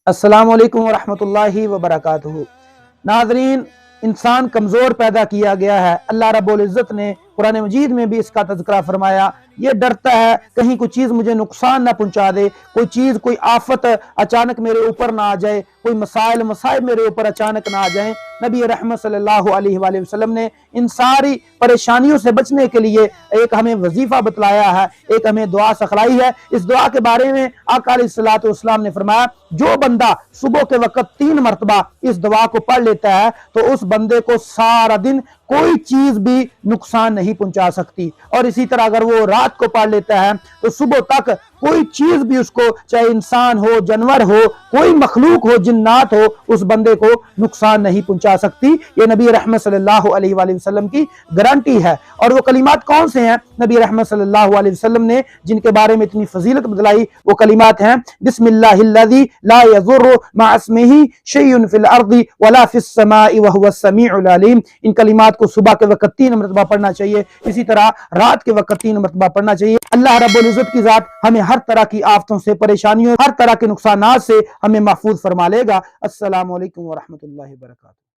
السلام علیکم ورحمۃ اللہ وبرکاتہ۔ ناظرین، انسان کمزور پیدا کیا گیا ہے۔ اللہ رب العزت نے قرآن مجید میں بھی اس کا تذکرہ فرمایا۔ یہ ڈرتا ہے کہیں کوئی چیز مجھے نقصان نہ پہنچا دے، کوئی آفت اچانک میرے اوپر نہ آ جائے، کوئی مصائب میرے اوپر اچانک نہ آ جائیں۔ نبی رحمت صلی اللہ علیہ وآلہ وسلم نے ان ساری پریشانیوں سے بچنے کے لیے ایک ہمیں وظیفہ بتلایا ہے، ایک ہمیں دعا سکھلائی ہے۔ اس دعا کے بارے میں آقا علیہ الصلوۃ والسلام نے فرمایا، جو بندہ صبح کے وقت 3 مرتبہ اس دعا کو پڑھ لیتا ہے تو اس بندے کو سارا دن کوئی چیز بھی نقصان نہیں پہنچا سکتی، اور اسی طرح اگر وہ رات کو پڑھ لیتا ہے تو صبح تک کوئی چیز بھی اس کو، چاہے انسان ہو، جانور ہو، کوئی مخلوق ہو، جنات ہو، اس بندے کو نقصان نہیں پہنچا سکتی۔ یہ نبی رحمت صلی اللہ علیہ وآلہ وسلم کی گارنٹی ہے۔ اور وہ کلمات کون سے ہیں نبی رحمت صلی اللہ علیہ وسلم نے جن کے بارے میں اتنی فضیلت بتلائی؟ وہ کلمات ہیں، بسم اللہ الذی لا یضر مع اسمہ شیء فی الارض ولا فی السماء وهو السمیع العلیم۔ ان کلمات کو صبح کے وقت 3 مرتبہ پڑھنا چاہیے، اسی طرح رات کے وقت 3 مرتبہ پڑھنا چاہیے۔ اللہ رب العزت کی ذات ہمیں ہر طرح کی آفتوں سے، پریشانیوں، ہر طرح کے نقصانات سے ہمیں محفوظ فرما لے گا۔ السلام علیکم ورحمۃ اللہ وبرکاتہ۔